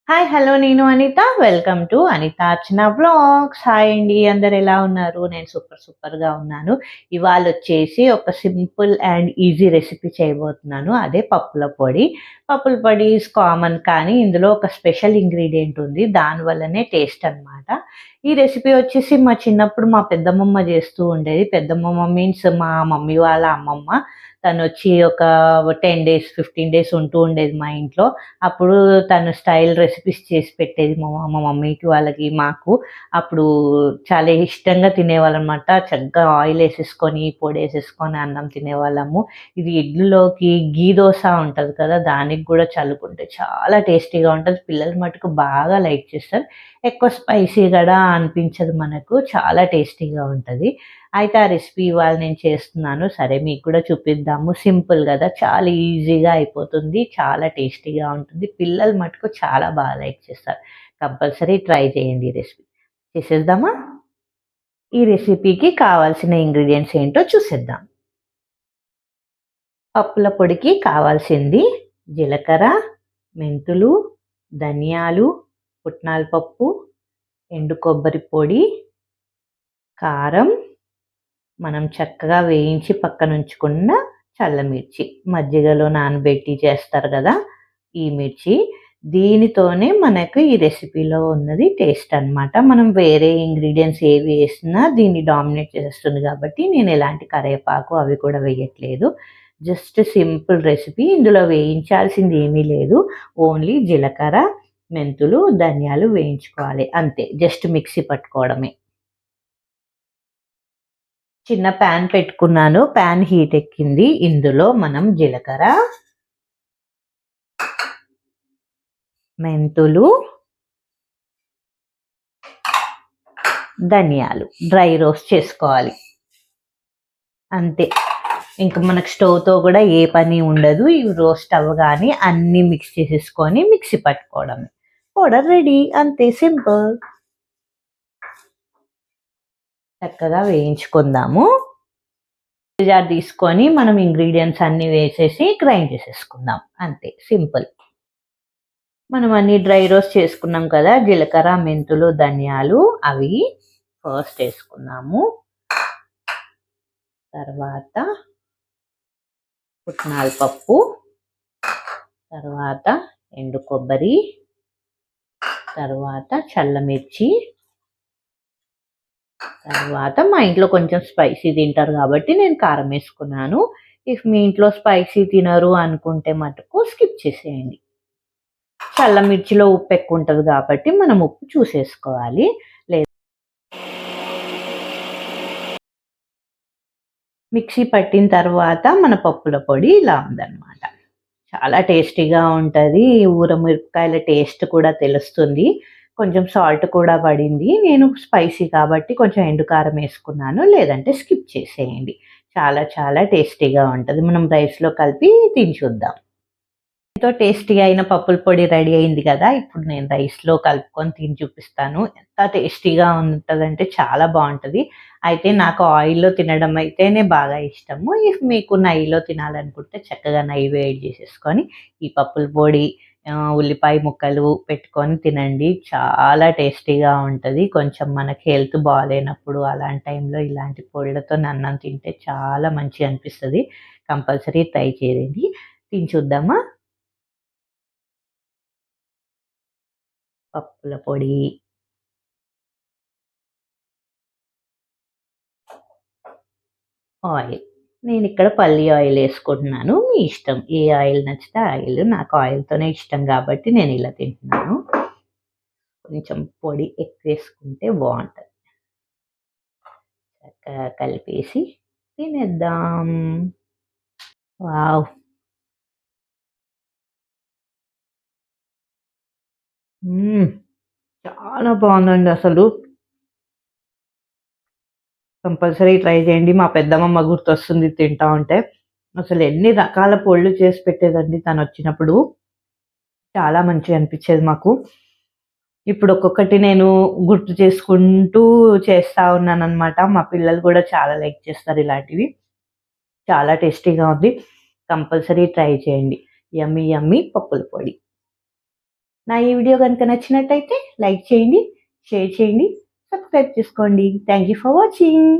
Hi! Hello! నేను Anitha. Welcome to Anitha Archana vlogs. Hi అండి. అందరూ ఎలా ఉన్నారు? నేను సూపర్‌గా ఉన్నాను. ఇవాళొచ్చేసి ఒక సింపుల్ అండ్ ఈజీ రెసిపీ చేయబోతున్నాను. అదే పప్పుల పొడి. పప్పుల పొడి ఈజ్ కామన్, కానీ ఇందులో ఒక స్పెషల్ ఇంగ్రీడియెంట్ ఉంది. దాని వల్లనే టేస్ట్ అనమాట. ఈ రెసిపీ వచ్చేసి మా చిన్నప్పుడు మా పెద్దమ్మమ్మ చేస్తూ ఉండేది. పెద్దమ్మమ్మ మీన్స్ మా మమ్మీ వాళ్ళ అమ్మమ్మ. తనొచ్చి ఒక 10 డేస్, 15 డేస్ ఉంటూ ఉండేది మా ఇంట్లో. అప్పుడు తను స్టైల్ రెసిపీస్ చేసి పెట్టేది మా మమ్మీకి, వాళ్ళకి, మాకు. అప్పుడు చాలా ఇష్టంగా తినేవాళ్ళనమాట. చక్కగా ఆయిల్ ఏసేసుకొని, పొడేసేసుకొని అన్నం తినేవాళ్ళము. ఇది ఇడ్లీలోకి ఘీ దోస ఉంటది కదా! దానికి గూడా చల్లుకుంటే చాలా టేస్టీగా ఉంటది. పిల్లలు మటుకు బాగా లైక్ చేస్తారు. ఎక్కువ స్పైసీ గూడా అనిపించదు మనకు. చాలా టేస్టీగా ఉంటది. అయితే ఆ రెసిపీ ఇవాళ నేను చేస్తున్నాను. సరే మీకు కూడా చూపిద్దాము. సింపుల్ గదా! చాలా ఈజీగా అయిపోతుంది. చాలా టేస్టీగా ఉంటుంది. పిల్లలు మటుకు చాలా బాగా లైక్ చేస్తారు. కంపల్సరీ ట్రై చేయండి ఈ రెసిపీ. చేసేద్దామా? ఈ రెసిపీకి కావాల్సిన ఇంగ్రీడియెంట్స్ ఏంటో చూసేద్దాం. పప్పుల పొడికి కావాల్సింది జీలకర్ర, మెంతులు, ధనియాలు, పుట్నాల పప్పు, ఎండు కొబ్బరి పొడి, కారం, మనం చక్కగా వేయించి పక్కనుంచుకున్న చల్లమిర్చి, మజ్జిగలో నానబెట్టి చేస్తారు కదా! ఈ మిర్చి. దీనితోనే మనకు ఈ రెసిపీలో ఉన్నది టేస్ట్ అనమాట. మనం వేరే ఇంగ్రీడియెంట్స్ ఏవి వేసినా దీన్ని డామినేట్ చేస్తుంది కాబట్టి నేను ఎలాంటి కరివేపాకు అవి కూడా వేయట్లేదు. Just simple recipe. ఇందులో వేయించాల్సింది ఏమీ లేదు. ఓన్లీ జీలకర్ర, మెంతులు, ధనియాలు వేయించుకోవాలి అంతే. జస్ట్ మిక్సీ పట్టుకోవడమే. చిన్న ప్యాన్ పెట్టుకున్నాను. ప్యాన్ హీట్ ఎక్కింది. ఇందులో మనం జీలకర్ర, మెంతులు, ధనియాలు డ్రై రోస్ట్ చేసుకోవాలి అంతే. ఇంకా మనకు స్టవ్‌తో కూడా ఏ పని ఉండదు. ఇవి రోస్ట్ అవ్వగానే అన్నీ మిక్స్ చేసేసుకొని మిక్సీ పట్టుకోవడమే. Powder ready. అంతే, సింపుల్. చక్కగా వేయించుకుందాము. జార్ తీసుకొని మనం ఇంగ్రీడియెంట్స్ అన్నీ వేసేసి గ్రైండ్ చేసేసుకుందాం అంతే, సింపుల్. మనం అన్ని డ్రై రోస్ట్ చేసుకున్నాం కదా! జీలకర్ర, మెంతులు, ధనియాలు అవి ఫస్ట్ వేసుకున్నాము. తర్వాత పుట్నాల పప్పు, తర్వాత ఎండు కొబ్బరి, తర్వాత చల్లమిర్చి, తర్వాత మా ఇంట్లో కొంచెం స్పైసీ తింటారు కాబట్టి నేను కారం వేసుకున్నాను. ఇఫ్ మీ ఇంట్లో స్పైసీ తినరు అనుకుంటే మటుకు స్కిప్ చేసేయండి. చల్లమిర్చిలో ఉప్పు ఎక్కువ ఉంటుంది కాబట్టి మనం ఉప్పు చూసేసుకోవాలి. మిక్సీ పట్టిన తర్వాత మన పప్పుల పొడి ఇలా ఉందన్నమాట. చాలా టేస్టీగా ఉంటుంది. ఊరమిరపకాయల టేస్ట్ కూడా తెలుస్తుంది. కొంచెం సాల్ట్ కూడా పడింది. నేను స్పైసీ కాబట్టి కొంచెం ఎండు కారం వేసుకున్నాను. లేదంటే స్కిప్ చేసేయండి. చాలా చాలా టేస్టీగా ఉంటుంది. మనం రైస్‌లో కలిపి తిని చూద్దాం. ఎంతో టేస్టీగా అయిన పప్పుల పొడి రెడీ అయింది కదా! ఇప్పుడు నేను రైస్‌లో కలుపుకొని తిని చూపిస్తాను. ఎంత టేస్టీగా ఉంటదంటే చాలా బావుంటది. అయితే నాకు ఆయిల్‌లో తినడం అయితేనే బాగా ఇష్టము. ఇఫ్ మీకు నెయ్యిలో తినాలనుకుంటే చక్కగా నెయ్యి వేడి చేసేసుకొని ఈ పప్పుల పొడి, ఉల్లిపాయ ముక్కలు పెట్టుకొని తినండి. చాలా టేస్టీగా ఉంటది. కొంచెం మనకి హెల్త్ బాలేనప్పుడు అలాంటి టైంలో ఇలాంటి పొడులతోని అన్నం తింటే చాలా మంచిగా అనిపిస్తది. కంపల్సరీ ట్రై చేయండి. తిని చూద్దామా? పప్పుల పొడి, ఆయిల్. నేనిక్కడ పల్లి ఆయిల్ యేసుకుంటున్నాను. మీ ఇష్టం. ఏ ఆయిల్ నచ్చితే ఆ ఆయిల్. నాకు ఆయిల్‌తోనే ఇష్టం గాబట్టి నేనిలా తింటున్నాను. కొంచెం పొడి ఎక్కువేసుకుంటే బావుంటది. చక్కగా కలిపేసి తినేద్దాం. వావ్! హ్మ్. చాలా బావుందండి అసలు. కంపల్సరీ ట్రై చేయండి. మా పెద్దమ్మమ్మ గుర్తొస్తుంది తింటా ఉంటే. అసలు ఎన్ని రకాల పొడులు చేసి పెట్టేదండి తనొచ్చినప్పుడు. చాలా మంచిగనిపిచ్చేది మాకు. ఇప్పుడు ఒక్కొక్కటి నేను గుర్తు చేసుకుంటూ చేస్తా ఉన్నాననమాట. మా పిల్లలు కూడా చాలా లైక్ చేస్తారు ఇలాంటివి. చాలా టేస్టీగా ఉంది. కంపల్సరీ ట్రై చేయండి. యమ్మీ యమ్మీ పప్పుల పొడి. నా ఈ వీడియో కనుక నచ్చినట్టయితే లైక్ చేయండి, షేర్ చేయండి, సబ్స్క్రైబ్ చేసుకోండి. Thank you for watching.